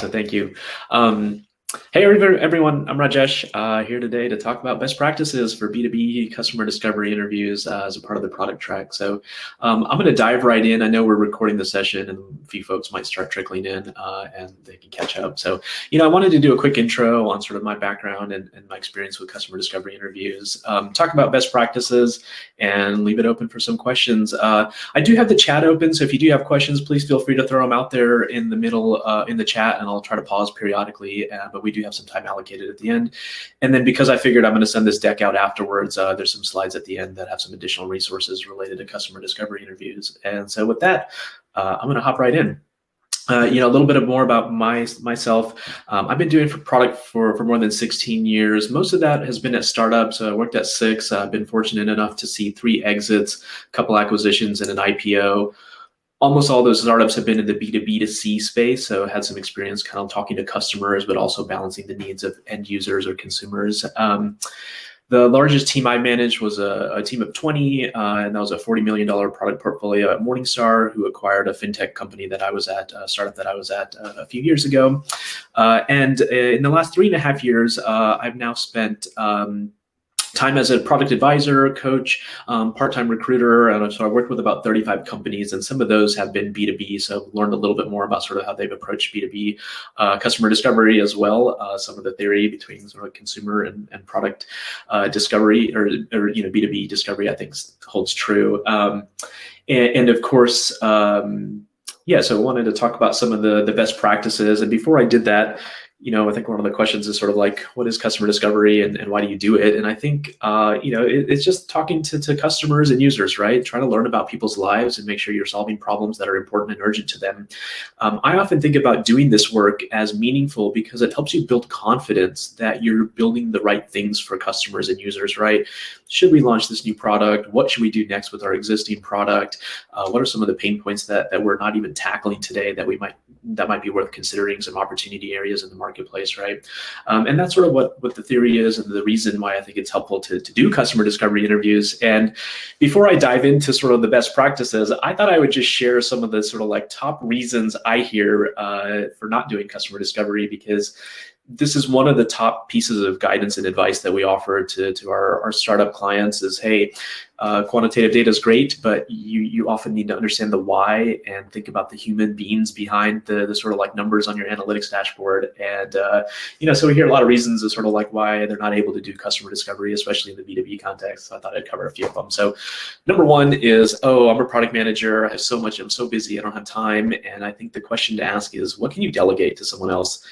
So thank you. Hey everyone, I'm Rajesh here today to talk about best practices for B2B customer discovery interviews as a part of the product track. So I'm going to dive right in. I know we're recording the session and a few folks might start trickling in and they can catch up. So, I wanted to do a quick intro on sort of my background and my experience with customer discovery interviews, talk about best practices and leave it open for some questions. I do have the chat open, so if you do have questions, please feel free to throw them out there in the middle in the chat, and I'll try to pause periodically. But we do have some time allocated at the end. And then because I figured I'm going to send this deck out afterwards, there's some slides at the end that have some additional resources related to customer discovery interviews. And so with that, I'm going to hop right in. A little bit more about myself. I've been doing product for more than 16 years. Most of that has been at startups. I worked at 6. I've been fortunate enough to see 3 exits, a couple acquisitions, and an IPO. Almost all those startups have been in the B2B2C space, so I had some experience kind of talking to customers, but also balancing the needs of end users or consumers. The largest team I managed was a team of 20, and that was a $40 million product portfolio at Morningstar, who acquired a fintech company that I was at, a startup that I was at a few years ago. And in the last 3.5 years, I've now spent time as a product advisor, coach, part-time recruiter, and so I worked with about 35 companies, and some of those have been B2B, so learned a little bit more about sort of how they've approached B2B customer discovery as well, some of the theory between sort of consumer and product discovery, or B2B discovery, I think holds true. And of course, so I wanted to talk about some of the best practices, and before I did that, I think one of the questions is sort of like, what is customer discovery and why do you do it? And I think, it's just talking to customers and users, right? Trying to learn about people's lives and make sure you're solving problems that are important and urgent to them. I often think about doing this work as meaningful because it helps you build confidence that you're building the right things for customers and users, right? Should we launch this new product? What should we do next with our existing product? What are some of the pain points that we're not even tackling today that might be worth considering, some opportunity areas in the marketplace, right? And that's sort of what the theory is, and the reason why I think it's helpful to do customer discovery interviews. And before I dive into sort of the best practices, I thought I would just share some of the sort of like top reasons I hear for not doing customer discovery, because this is one of the top pieces of guidance and advice that we offer to our startup clients is, hey, quantitative data is great, but you often need to understand the why and think about the human beings behind the sort of like numbers on your analytics dashboard. And, so we hear a lot of reasons of sort of like why they're not able to do customer discovery, especially in the B2B context. So I thought I'd cover a few of them. So number one is, I'm a product manager. I have so much, I'm so busy, I don't have time. And I think the question to ask is, what can you delegate to someone else?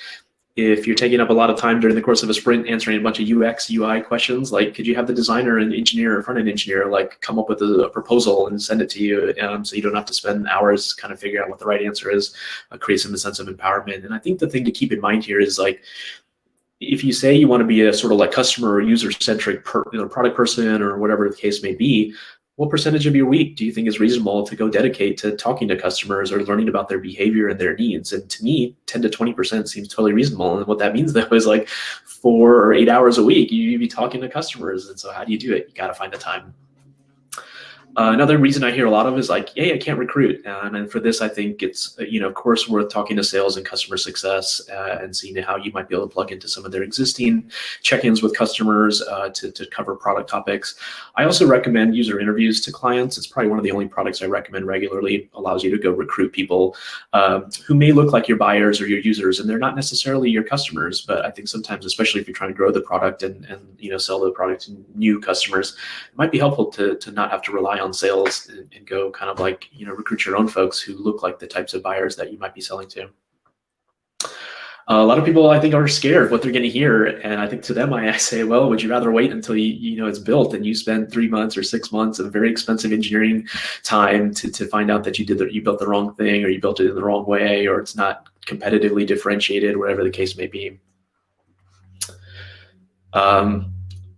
If you're taking up a lot of time during the course of a sprint answering a bunch of UX, UI questions, like could you have the designer and engineer or front-end engineer like come up with a proposal and send it to you, so you don't have to spend hours kind of figuring out what the right answer is, create some sense of empowerment. And I think the thing to keep in mind here is like, if you say you want to be a sort of like customer or user-centric product person or whatever the case may be, what percentage of your week do you think is reasonable to go dedicate to talking to customers or learning about their behavior and their needs? And to me, 10 to 20% seems totally reasonable. And what that means though is like 4 or 8 hours a week, you'd be talking to customers. And so how do you do it? You got to find the time. Another reason I hear a lot of is like, hey, I can't recruit. And for this, I think it's, of course, worth talking to sales and customer success and seeing how you might be able to plug into some of their existing check-ins with customers to cover product topics. I also recommend user interviews to clients. It's probably one of the only products I recommend regularly. It allows you to go recruit people who may look like your buyers or your users, and they're not necessarily your customers. But I think sometimes, especially if you're trying to grow the product and sell the product to new customers, it might be helpful to not have to rely on sales and go kind of like, recruit your own folks who look like the types of buyers that you might be selling to. A lot of people, I think, are scared of what they're going to hear. And I think to them, I say, well, would you rather wait until it's built and you spend 3 months or 6 months of very expensive engineering time to find out that you built the wrong thing, or you built it in the wrong way, or it's not competitively differentiated, whatever the case may be.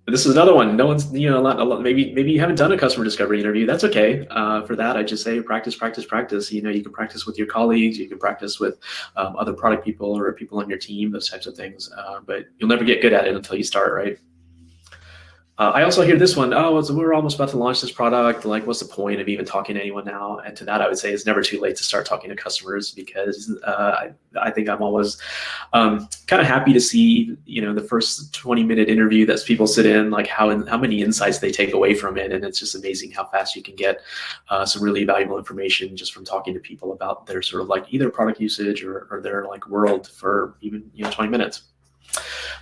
This is another one. No one's, maybe you haven't done a customer discovery interview. That's okay. For that, I just say practice, practice, practice. You can practice with your colleagues. You can practice with other product people or people on your team, those types of things. But you'll never get good at it until you start, right? I also hear this one, oh, so we're almost about to launch this product. Like, what's the point of even talking to anyone now? And to that, I would say it's never too late to start talking to customers, because I think I'm always kind of happy to see, the first 20-minute interview that people sit in, like how many insights they take away from it. And it's just amazing how fast you can get some really valuable information just from talking to people about their sort of like either product usage or their like world for even 20 minutes.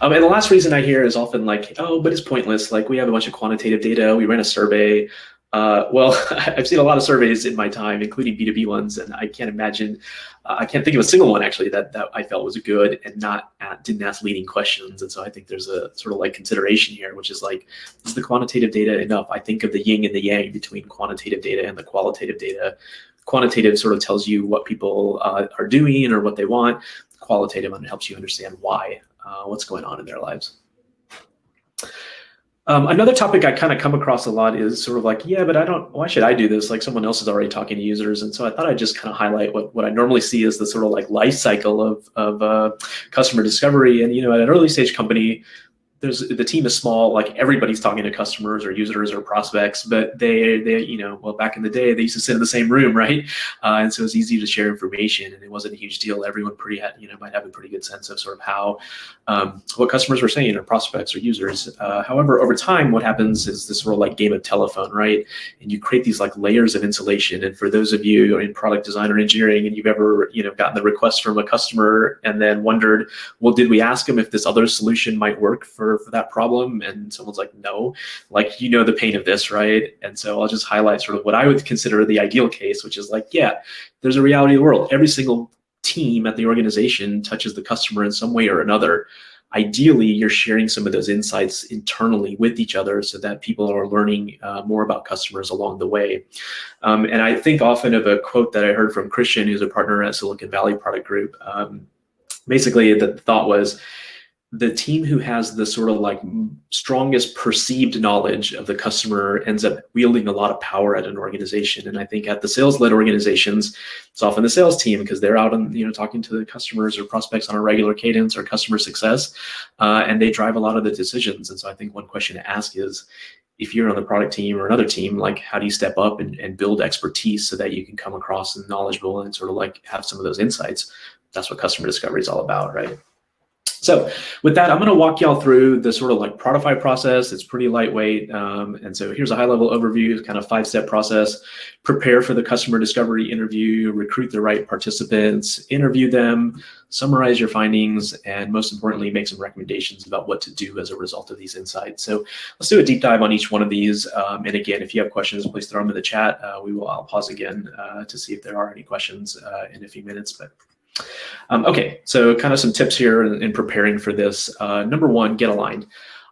And the last reason I hear is often like, oh, but it's pointless. Like, we have a bunch of quantitative data. We ran a survey. Well, I've seen a lot of surveys in my time, including B2B ones, and I can't imagine, I can't think of a single one actually that I felt was good and didn't ask leading questions. And so I think there's a sort of like consideration here, which is like, is the quantitative data enough? I think of the yin and the yang between quantitative data and the qualitative data. Quantitative sort of tells you what people are doing or what they want. Qualitative helps you understand why, what's going on in their lives. Another topic I kind of come across a lot is sort of like, yeah, but why should I do this? Like, someone else is already talking to users. And so I thought I'd just kind of highlight what I normally see as the sort of like life cycle of customer discovery. And, at an early stage company, the team is small, like everybody's talking to customers or users or prospects, but they well, back in the day, they used to sit in the same room, right? And so it's easy to share information, and it wasn't a huge deal. Everyone might have a pretty good sense of sort of how, what customers were saying or prospects or users. However, over time, what happens is this sort of like game of telephone, right? And you create these like layers of insulation. And for those of you who are in product design or engineering, and you've ever, gotten the request from a customer and then wondered, well, did we ask them if this other solution might work for that problem? And someone's like, no, like, the pain of this, right? And so I'll just highlight sort of what I would consider the ideal case, which is like, yeah, there's a reality of the world. Every single team at the organization touches the customer in some way or another. Ideally, you're sharing some of those insights internally with each other so that people are learning more about customers along the way. And I think often of a quote that I heard from Christian, who's a partner at Silicon Valley Product Group. Basically, the thought was, the team who has the sort of like strongest perceived knowledge of the customer ends up wielding a lot of power at an organization. And I think at the sales-led organizations, it's often the sales team, because they're out and talking to the customers or prospects on a regular cadence, or customer success, and they drive a lot of the decisions. And so I think one question to ask is, if you're on the product team or another team, like, how do you step up and build expertise so that you can come across as knowledgeable and sort of like have some of those insights? That's what customer discovery is all about, right? So with that, I'm going to walk y'all through the sort of like Prodify process. It's pretty lightweight. And so here's a high-level overview, kind of 5-step process. Prepare for the customer discovery interview, recruit the right participants, interview them, summarize your findings, and most importantly, make some recommendations about what to do as a result of these insights. So let's do a deep dive on each one of these. And again, if you have questions, please throw them in the chat. I'll pause again to see if there are any questions in a few minutes. But okay, so kind of some tips here in preparing for this. Number one, get aligned.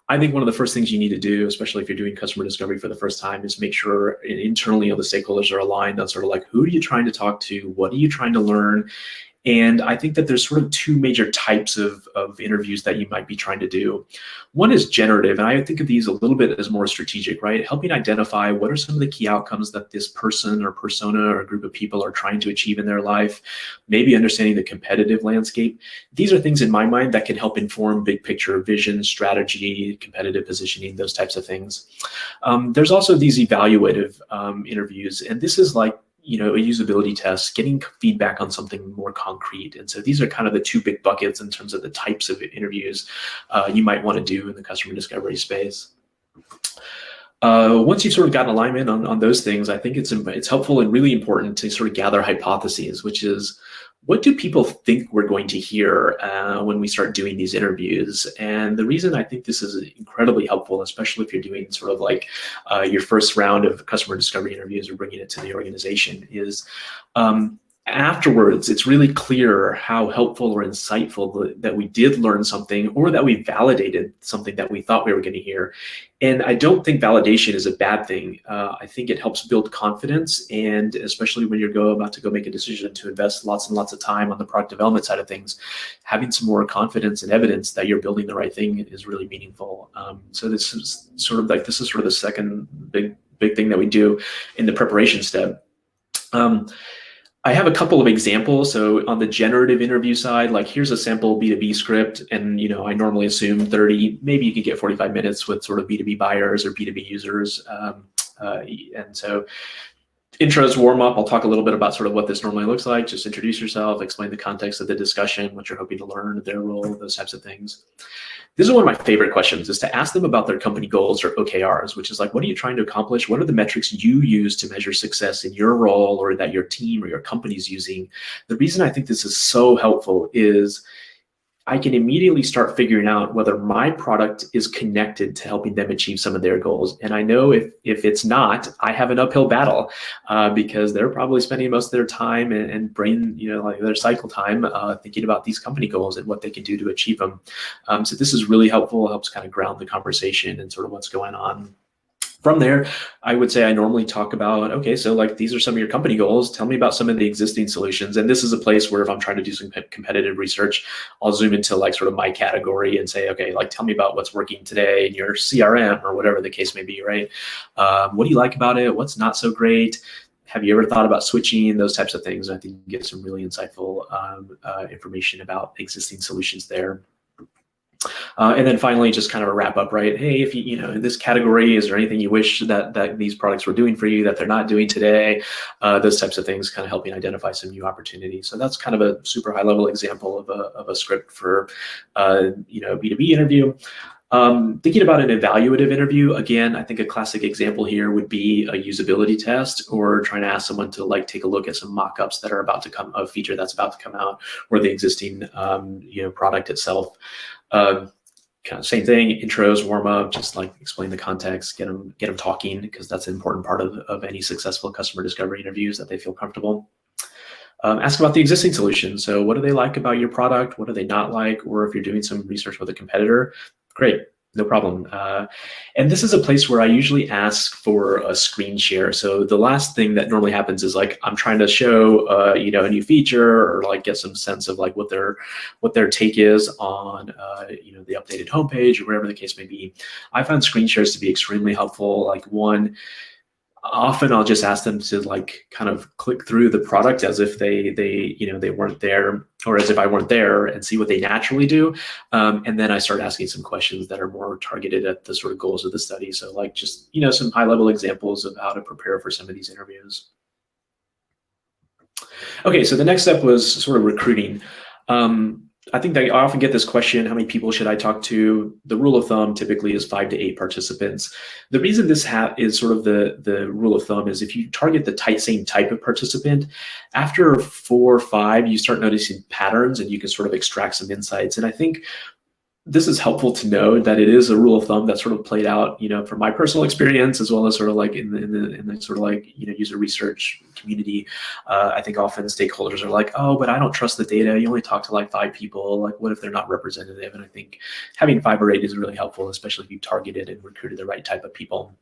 I think one of the first things you need to do, especially if you're doing customer discovery for the first time, is make sure internally all the stakeholders are aligned on sort of like, who are you trying to talk to? What are you trying to learn? And I think that there's sort of two major types of interviews that you might be trying to do. One is generative, and I think of these a little bit as more strategic, right? Helping identify what are some of the key outcomes that this person or persona or group of people are trying to achieve in their life, maybe understanding the competitive landscape. These are things in my mind that can help inform big picture vision, strategy, competitive positioning, those types of things. There's also these evaluative interviews, and this is like, a usability test, getting feedback on something more concrete. And so these are kind of the two big buckets in terms of the types of interviews you might want to do in the customer discovery space. Once you've sort of gotten alignment on those things, I think it's helpful and really important to sort of gather hypotheses, which is, what do people think we're going to hear when we start doing these interviews? And the reason I think this is incredibly helpful, especially if you're doing sort of like your first round of customer discovery interviews or bringing it to the organization, is afterwards, it's really clear how helpful or insightful that we did learn something, or that we validated something that we thought we were going to hear. And I don't think validation is a bad thing. I think it helps build confidence, and especially when you're about to go make a decision to invest lots and lots of time on the product development side of things, having some more confidence and evidence that you're building the right thing is really meaningful. So this is sort of the second big thing that we do in the preparation step. I have a couple of examples. So on the generative interview side, like here's a sample B2B script, and I normally assume 30, maybe you could get 45 minutes with sort of B2B buyers or B2B users. And so intros, warm up, I'll talk a little bit about sort of what this normally looks like. Just introduce yourself, explain the context of the discussion, what you're hoping to learn, their role, those types of things. This is one of my favorite questions, is to ask them about their company goals, or OKRs, which is like, what are you trying to accomplish? What are the metrics you use to measure success in your role, or that your team or your company is using? The reason I think this is so helpful is I can immediately start figuring out whether my product is connected to helping them achieve some of their goals. And I know if it's not, I have an uphill battle because they're probably spending most of their time and brain, like their cycle time thinking about these company goals and what they can do to achieve them. So this is really helpful. It helps kind of ground the conversation and sort of what's going on. From there, I would say I normally talk about, okay, so like these are some of your company goals. Tell me about some of the existing solutions. And this is a place where if I'm trying to do some competitive research, I'll zoom into like sort of my category and say, okay, like tell me about what's working today in your CRM or whatever the case may be, right? What do you like about it? What's not so great? Have you ever thought about switching? Those types of things. I think you get some really insightful information about existing solutions there. And then finally, just kind of a wrap up, right? Hey, if you in this category, is there anything you wish that these products were doing for you that they're not doing today? Those types of things, kind of helping identify some new opportunities. So that's kind of a super high level example of a script for B2B interview. Thinking about an evaluative interview, again, I think a classic example here would be a usability test, or trying to ask someone to like take a look at some mock-ups that are about to come, a feature that's about to come out, or the existing product itself. Kind of same thing, intros, warm up, just like explain the context, get them talking, because that's an important part of any successful customer discovery interviews, that they feel comfortable. Ask about the existing solution. So what do they like about your product? What do they not like? Or if you're doing some research with a competitor, great, no problem. And this is a place where I usually ask for a screen share. So the last thing that normally happens is like, I'm trying to show a new feature, or like get some sense of like what their take is on the updated homepage, or whatever the case may be. I found screen shares to be extremely helpful. Like one, often I'll just ask them to like kind of click through the product as if they weren't there, or as if I weren't there, and see what they naturally do. And then I start asking some questions that are more targeted at the sort of goals of the study. So like just, some high level examples of how to prepare for some of these interviews. Okay, so the next step was sort of recruiting. I think that I often get this question, how many people should I talk to? The rule of thumb typically is 5 to 8 participants. The reason this is sort of the rule of thumb is if you target the same type of participant, after 4 or 5, you start noticing patterns, and you can sort of extract some insights. And I think this is helpful to know that it is a rule of thumb that sort of played out, from my personal experience, as well as sort of like in the sort of like, user research community. I think often stakeholders are like, oh, but I don't trust the data. You only talk to like 5 people. Like, what if they're not representative? And I think having 5 or 8 is really helpful, especially if you targeted and recruited the right type of people.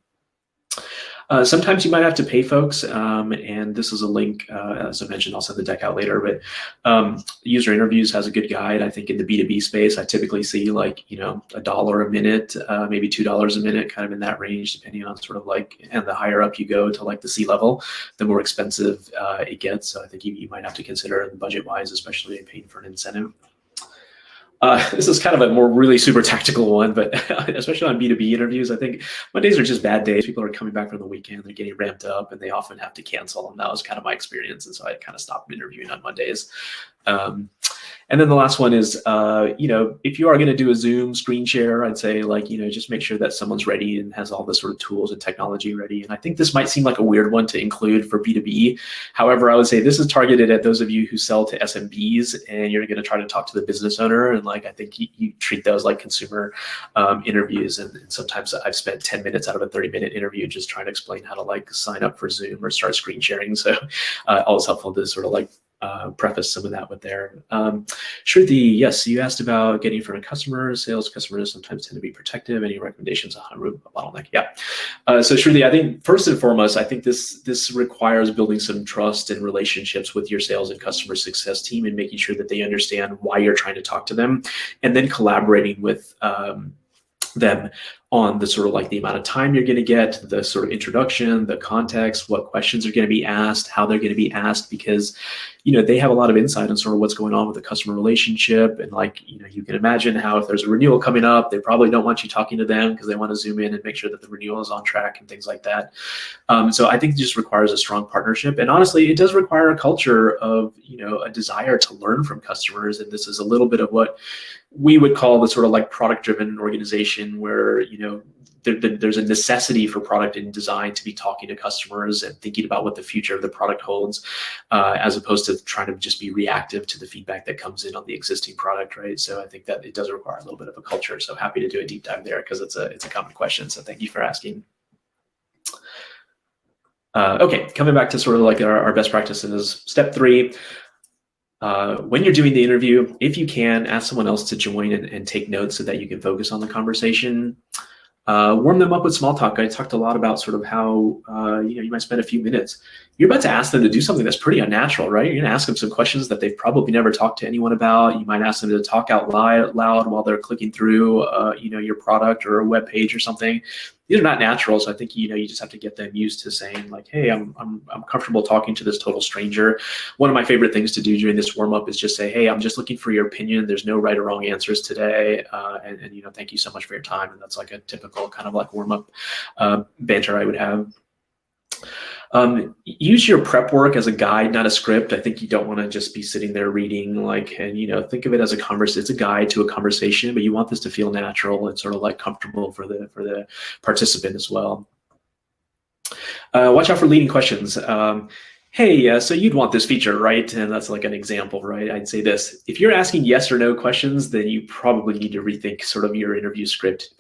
Sometimes you might have to pay folks, and this is a link, as I mentioned, I'll send the deck out later, but User Interviews has a good guide. I think in the B2B space, I typically see like, $1 a minute, maybe $2 a minute, kind of in that range, depending on sort of like, and the higher up you go to like the C-level, the more expensive it gets. So I think you might have to consider budget-wise, especially paying for an incentive. This is kind of a more really super tactical one, but especially on B2B interviews, I think Mondays are just bad days. People are coming back from the weekend, they're getting ramped up, and they often have to cancel. And that was kind of my experience. And so I kind of stopped interviewing on Mondays. And then the last one is, if you are going to do a Zoom screen share, I'd say like, just make sure that someone's ready and has all the sort of tools and technology ready. And I think this might seem like a weird one to include for B2B. However, I would say this is targeted at those of you who sell to SMBs, and you're going to try to talk to the business owner. And like, I think you treat those like consumer interviews. And sometimes I've spent 10 minutes out of a 30-minute interview just trying to explain how to like sign up for Zoom or start screen sharing. So always helpful to sort of like preface some of that with there. Shruti, yes, you asked about getting in front of customers. Sales customers sometimes tend to be protective. Any recommendations on bottleneck? Yeah. So Shruti, I think first and foremost, I think this requires building some trust and relationships with your sales and customer success team, and making sure that they understand why you're trying to talk to them, and then collaborating with them on the sort of like the amount of time you're going to get, the sort of introduction, the context, what questions are going to be asked, how they're going to be asked, because, they have a lot of insight on sort of what's going on with the customer relationship. And like, you can imagine how if there's a renewal coming up, they probably don't want you talking to them because they want to zoom in and make sure that the renewal is on track and things like that. So I think it just requires a strong partnership. And honestly, it does require a culture of, a desire to learn from customers. And this is a little bit of what we would call the sort of like product-driven organization, where there's a necessity for product and design to be talking to customers and thinking about what the future of the product holds, as opposed to trying to just be reactive to the feedback that comes in on the existing product, right? So I think that it does require a little bit of a culture. So happy to do a deep dive there because it's a common question. So thank you for asking. Okay, coming back to sort of like our best practices. Step 3. When you're doing the interview, if you can, ask someone else to join and take notes so that you can focus on the conversation. Warm them up with small talk. I talked a lot about sort of how you might spend a few minutes. You're about to ask them to do something that's pretty unnatural, right? You're going to ask them some questions that they've probably never talked to anyone about. You might ask them to talk out loud while they're clicking through your product or a web page or something. These are not natural, so I think you just have to get them used to saying like, "Hey, I'm comfortable talking to this total stranger." One of my favorite things to do during this warm up is just say, "Hey, I'm just looking for your opinion. There's no right or wrong answers today, and thank you so much for your time." And that's like a typical kind of like warm up banter I would have. Use your prep work as a guide, not a script. I think you don't want to just be sitting there reading and think of it as a conversation. It's a guide to a conversation, but you want this to feel natural and sort of like comfortable for the participant as well. Watch out for leading questions. Hey, so you'd want this feature, right? And that's like an example, right? I'd say this: if you're asking yes or no questions, then you probably need to rethink sort of your interview script,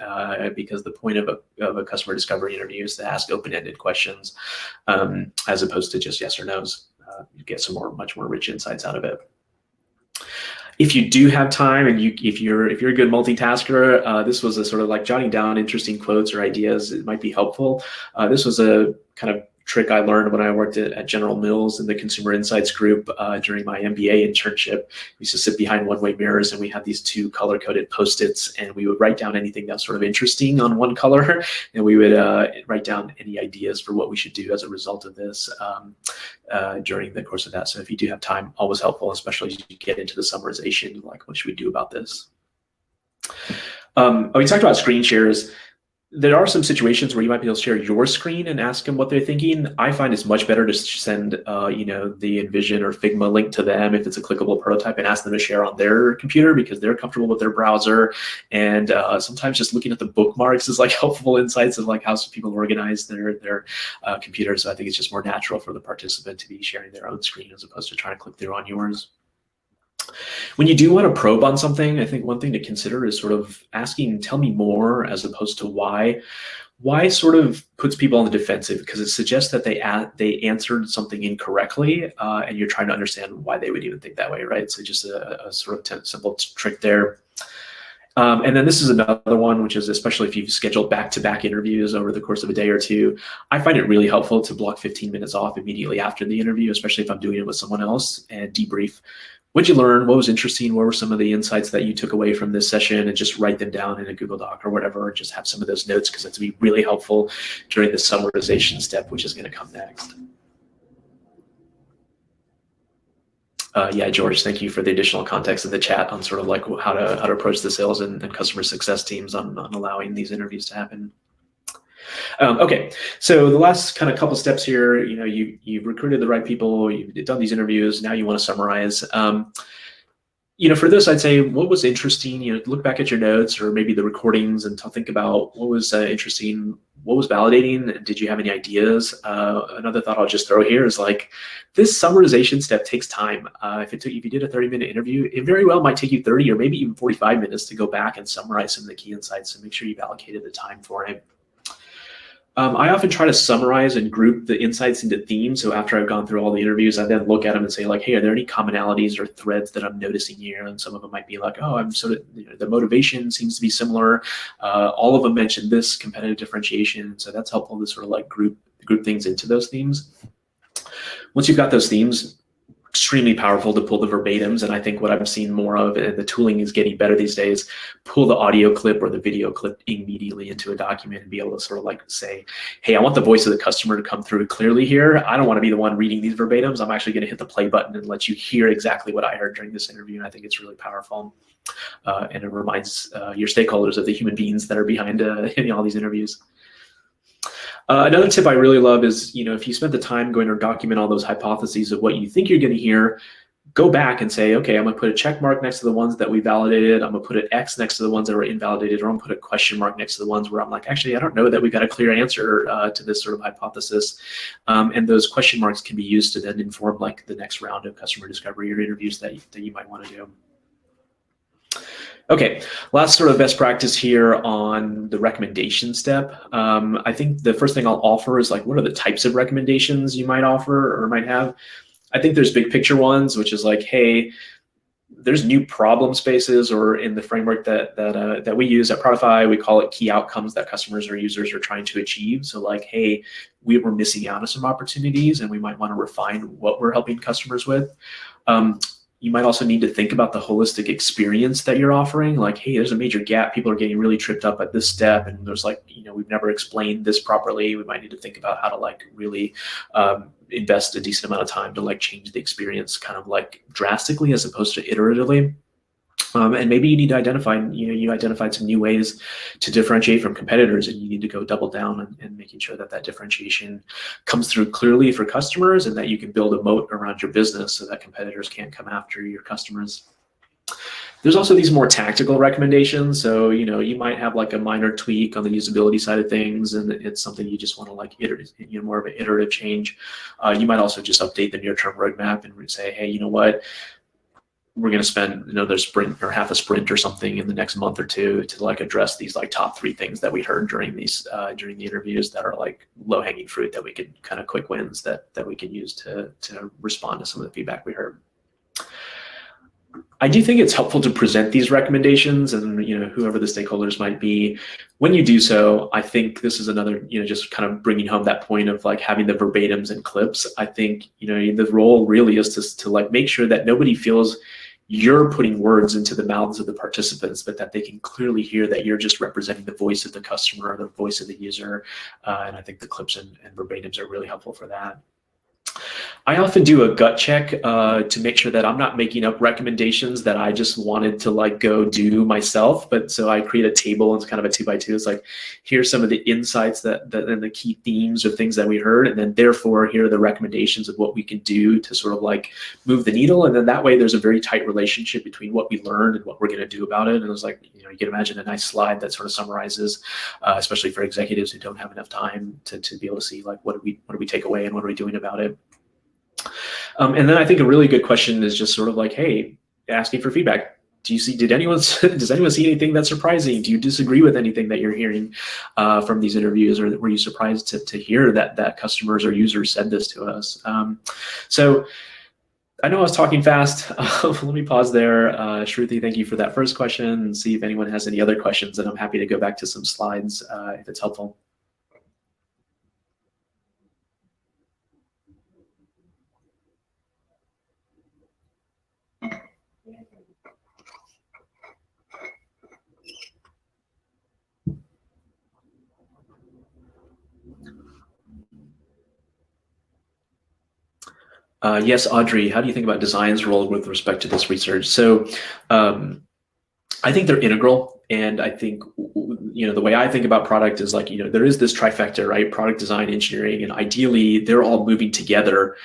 because the point of a customer discovery interview is to ask open-ended questions, as opposed to just yes or no's. You get some much more rich insights out of it. If you do have time, and if you're a good multitasker, this was a sort of like jotting down interesting quotes or ideas. It might be helpful. This was a kind of trick I learned when I worked at General Mills in the Consumer Insights group during my MBA internship. We used to sit behind one-way mirrors, and we had these 2 color-coded Post-its, and we would write down anything that's sort of interesting on one color, and we would write down any ideas for what we should do as a result of this during the course of that. So if you do have time, always helpful, especially as you get into the summarization, like what should we do about this? We talked about screen shares. There are some situations where you might be able to share your screen and ask them what they're thinking. I find it's much better to send, the Envision or Figma link to them if it's a clickable prototype, and ask them to share on their computer because they're comfortable with their browser. And sometimes just looking at the bookmarks is like helpful insights of like how some people organize their computers. So I think it's just more natural for the participant to be sharing their own screen as opposed to trying to click through on yours. When you do want to probe on something, I think one thing to consider is sort of asking, tell me more, as opposed to why. Why sort of puts people on the defensive, because it suggests that they answered something incorrectly, and you're trying to understand why they would even think that way, right? So just a sort of simple trick there. And then this is another one, which is especially if you've scheduled back-to-back interviews over the course of a day or two, I find it really helpful to block 15 minutes off immediately after the interview, especially if I'm doing it with someone else, and debrief. What'd you learn? What was interesting? What were some of the insights that you took away from this session? And just write them down in a Google Doc or whatever, and just have some of those notes, because that's going to be really helpful during the summarization step, which is going to come next. Yeah, George, thank you for the additional context in the chat on sort of like how to approach the sales and customer success teams on allowing these interviews to happen. Okay, so the last kind of couple steps here, you've recruited the right people, you've done these interviews, now you want to summarize. For this, I'd say what was interesting, look back at your notes or maybe the recordings and think about what was interesting, what was validating, and did you have any ideas? Another thought I'll just throw here is like, this summarization step takes time. If you did a 30-minute interview, it very well might take you 30 or maybe even 45 minutes to go back and summarize some of the key insights, so make sure you've allocated the time for it. I often try to summarize and group the insights into themes. So after I've gone through all the interviews, I then look at them and say like, hey, are there any commonalities or threads that I'm noticing here? And some of them might be like, oh, I'm sort of, the motivation seems to be similar. All of them mentioned this competitive differentiation. So that's helpful to sort of like group things into those themes. Once you've got those themes, extremely powerful to pull the verbatims, and I think what I've seen more of, and the tooling is getting better these days, pull the audio clip or the video clip immediately into a document and be able to sort of like say, hey, I want the voice of the customer to come through clearly here. I don't want to be the one reading these verbatims. I'm actually going to hit the play button and let you hear exactly what I heard during this interview, and I think it's really powerful. And it reminds your stakeholders of the human beings that are behind all these interviews. Another tip I really love is, if you spent the time going to document all those hypotheses of what you think you're going to hear, go back and say, okay, I'm going to put a check mark next to the ones that we validated. I'm going to put an X next to the ones that were invalidated, or I'm going to put a question mark next to the ones where I'm like, actually, I don't know that we got a clear answer to this sort of hypothesis. And those question marks can be used to then inform like the next round of customer discovery or interviews that you might want to do. Okay, last sort of best practice here on the recommendation step. I think the first thing I'll offer is like, what are the types of recommendations you might offer or might have? I think there's big picture ones, which is like, hey, there's new problem spaces, or in the framework that we use at Prodify, we call it key outcomes that customers or users are trying to achieve. So like, hey, we were missing out on some opportunities and we might want to refine what we're helping customers with. You might also need to think about the holistic experience that you're offering. Like, hey, there's a major gap. People are getting really tripped up at this step. And there's like, we've never explained this properly. We might need to think about how to like really invest a decent amount of time to like change the experience kind of like drastically as opposed to iteratively. And maybe you need to identify, you identified some new ways to differentiate from competitors, and you need to go double down and making sure that that differentiation comes through clearly for customers, and that you can build a moat around your business so that competitors can't come after your customers. There's also these more tactical recommendations. So, you might have like a minor tweak on the usability side of things, and it's something you just want to like iterate, more of an iterative change. You might also just update the near-term roadmap and say, hey, you know what? We're going to spend another sprint or half a sprint or something in the next month or two to like address these like top 3 things that we heard during these during the interviews that are like low-hanging fruit that we could kind of quick wins that we can use to respond to some of the feedback we heard. I do think it's helpful to present these recommendations, and whoever the stakeholders might be. When you do so, I think this is another, just kind of bringing home that point of like having the verbatims and clips. I think the role really is to like make sure that nobody feels you're putting words into the mouths of the participants, but that they can clearly hear that you're just representing the voice of the customer or the voice of the user. And I think the clips and verbatims are really helpful for that. I often do a gut check to make sure that I'm not making up recommendations that I just wanted to like go do myself. But so I create a table, and it's kind of a 2x2. It's like, here's some of the insights and the key themes of things that we heard. And then therefore, here are the recommendations of what we can do to sort of like move the needle. And then that way there's a very tight relationship between what we learned and what we're going to do about it. And it was like, you can imagine a nice slide that sort of summarizes, especially for executives who don't have enough time to be able to see like, what do we take away and what are we doing about it? And then I think a really good question is just sort of like, hey, asking for feedback. Does anyone see anything that's surprising? Do you disagree with anything that you're hearing from these interviews, or were you surprised to hear that customers or users said this to us? So I know I was talking fast. Let me pause there. Shruti, thank you for that first question, and see if anyone has any other questions, and I'm happy to go back to some slides if it's helpful. Yes, Audrey, how do you think about design's role with respect to this research? So I think they're integral. And I think, the way I think about product is like, there is this trifecta, right? Product design, engineering, and ideally they're all moving together.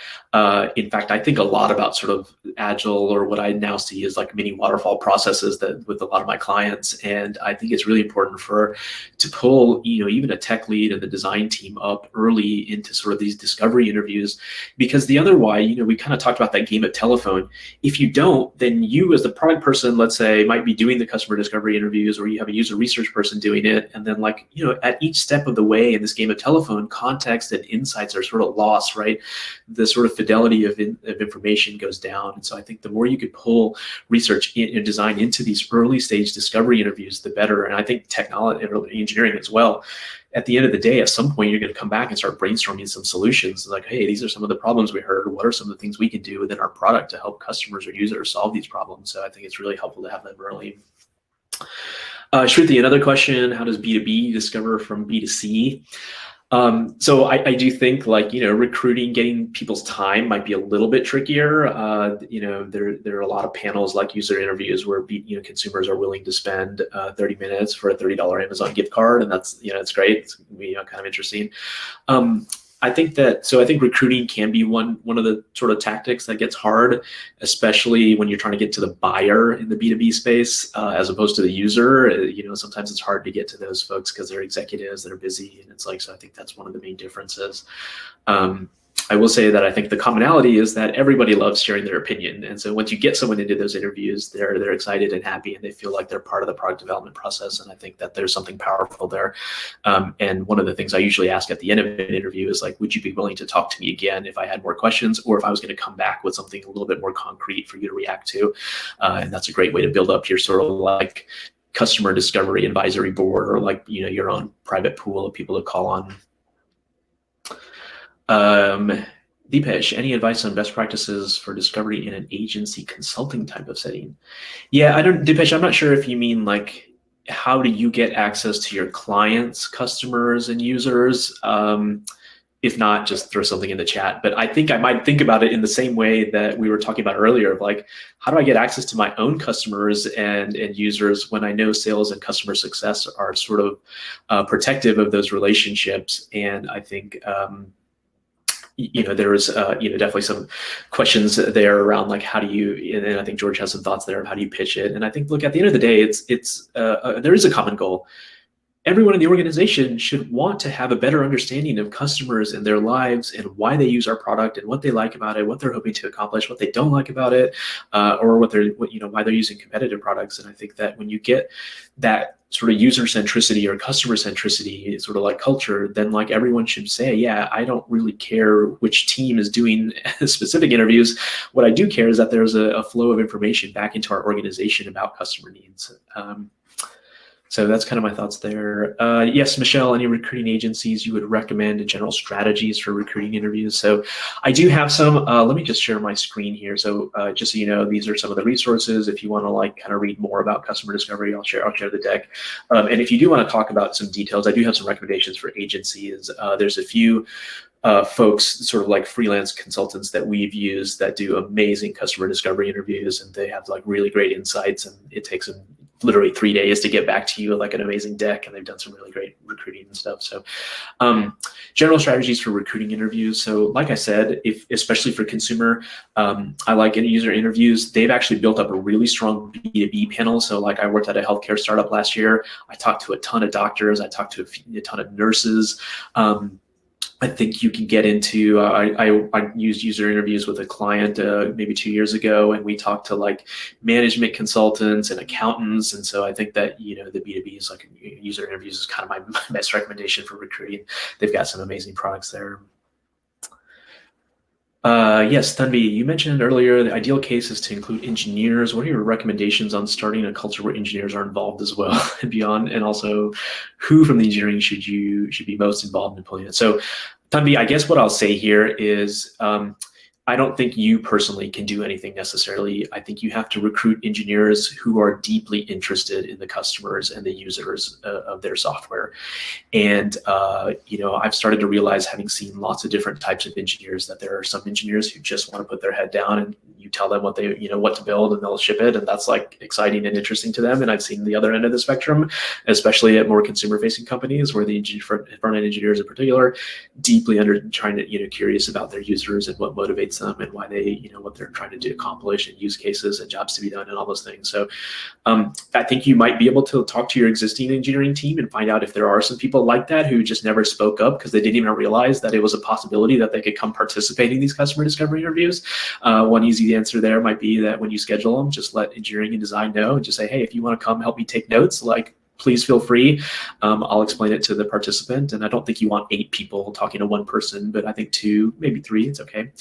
In fact, I think a lot about sort of agile, or what I now see as like mini waterfall processes that with a lot of my clients. And I think it's really important to pull, even a tech lead and the design team up early into sort of these discovery interviews, because the other way, we kind of talked about that game of telephone. If you don't, then you as the product person, let's say, might be doing the customer discovery interviews where you have a user research person doing it, and then like, at each step of the way in this game of telephone, context and insights are sort of lost, right? The sort of fidelity of information goes down. And so I think the more you could pull research and design into these early stage discovery interviews, the better. And I think technology and engineering as well. At the end of the day, at some point, you're going to come back and start brainstorming some solutions. Like, hey, these are some of the problems we heard. What are some of the things we can do within our product to help customers or users solve these problems? So I think it's really helpful to have them early. Shruti, another question: how does B2B discover from B2C? So I do think, like, recruiting, getting people's time might be a little bit trickier. There are a lot of panels like user interviews where consumers are willing to spend 30 minutes for a $30 Amazon gift card, and that's it's great. It's kind of interesting. I think recruiting can be one of the sort of tactics that gets hard, especially when you're trying to get to the buyer in the B2B space as opposed to the user. Sometimes it's hard to get to those folks because they're executives that are busy, and it's like, so I think that's one of the main differences. I will say that I think the commonality is that everybody loves sharing their opinion. And so once you get someone into those interviews, they're excited and happy, and they feel like they're part of the product development process. And I think that there's something powerful there. And one of the things I usually ask at the end of an interview is like, would you be willing to talk to me again if I had more questions, or if I was going to come back with something a little bit more concrete for you to react to? And that's a great way to build up your sort of like customer discovery advisory board, or like, your own private pool of people to call on. Deepesh, any advice on best practices for discovery in an agency consulting type of setting? Yeah, Deepesh, I'm not sure if you mean like, how do you get access to your clients, customers, and users? If not, just throw something in the chat. But I think I might think about it in the same way that we were talking about earlier, of like, how do I get access to my own customers and users when I know sales and customer success are sort of protective of those relationships? And I think there was definitely some questions there around like, how do you, and I think George has some thoughts there of how do you pitch it. And I think, look, at the end of the day, there is a common goal. Everyone in the organization should want to have a better understanding of customers and their lives and why they use our product and what they like about it, what they're hoping to accomplish, what they don't like about it, or why they're using competitive products. And I think that when you get that sort of user centricity or customer centricity sort of like culture, then like everyone should say, yeah, I don't really care which team is doing specific interviews. What I do care is that there's a flow of information back into our organization about customer needs. So that's kind of my thoughts there. Yes, Michelle, any recruiting agencies you would recommend general strategies for recruiting interviews? So I do have some. Let me just share my screen here. So just so you know, these are some of the resources. If you want to like kind of read more about customer discovery, I'll share the deck. And if you do want to talk about some details, I do have some recommendations for agencies. There's a few folks, sort of like freelance consultants that we've used that do amazing customer discovery interviews, and they have like really great insights, and it takes them literally 3 days to get back to you like an amazing deck, and they've done some really great recruiting and stuff. So general strategies for recruiting interviews. So like I said, especially for consumer, I like user interviews. They've actually built up a really strong B2B panel. So like I worked at a healthcare startup last year. I talked to a ton of doctors. I talked to a ton of nurses. I think you can get into, I used user interviews with a client maybe 2 years ago, and we talked to like management consultants and accountants. And so I think that, the B2B is like user interviews is kind of my best recommendation for recruiting. They've got some amazing products there. Yes, Tanvi, you mentioned earlier the ideal case is to include engineers. What are your recommendations on starting a culture where engineers are involved as well and beyond? And also, who from the engineering should be most involved in pulling it? So, Tanvi, I guess what I'll say here is I don't think you personally can do anything necessarily. I think you have to recruit engineers who are deeply interested in the customers and the users of their software. And, I've started to realize, having seen lots of different types of engineers, that there are some engineers who just want to put their head down and you tell them what to build and they'll ship it. And that's like exciting and interesting to them. And I've seen the other end of the spectrum, especially at more consumer facing companies where the front-end engineers in particular, deeply curious about their users and what motivates motivates them and why they, what they're trying to accomplish and use cases and jobs to be done and all those things. So I think you might be able to talk to your existing engineering team and find out if there are some people like that who just never spoke up because they didn't even realize that it was a possibility that they could come participate in these customer discovery interviews. One easy answer there might be that when you schedule them, just let engineering and design know and just say, hey, if you want to come help me take notes, like, please feel free. I'll explain it to the participant. And I don't think you want 8 people talking to one person, but I think 2, maybe 3, it's okay.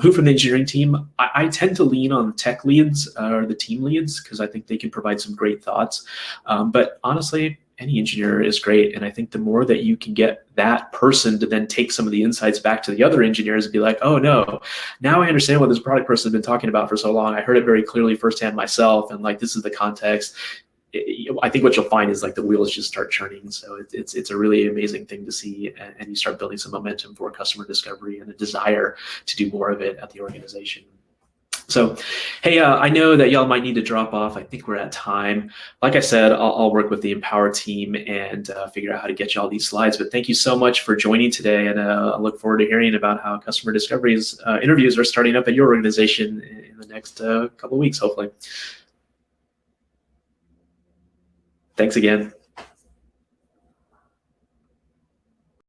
Who from the engineering team? I tend to lean on tech leads or the team leads because I think they can provide some great thoughts. But honestly, any engineer is great. And I think the more that you can get that person to then take some of the insights back to the other engineers and be like, oh no, now I understand what this product person has been talking about for so long. I heard it very clearly firsthand myself. And like, this is the context. I think what you'll find is like the wheels just start churning. So it's a really amazing thing to see, and you start building some momentum for customer discovery and a desire to do more of it at the organization. So, hey, I know that y'all might need to drop off. I think we're at time. Like I said, I'll work with the Empower team and figure out how to get you all these slides. But thank you so much for joining today, and I look forward to hearing about how customer discoveries interviews are starting up at your organization in the next couple of weeks, hopefully. Thanks again.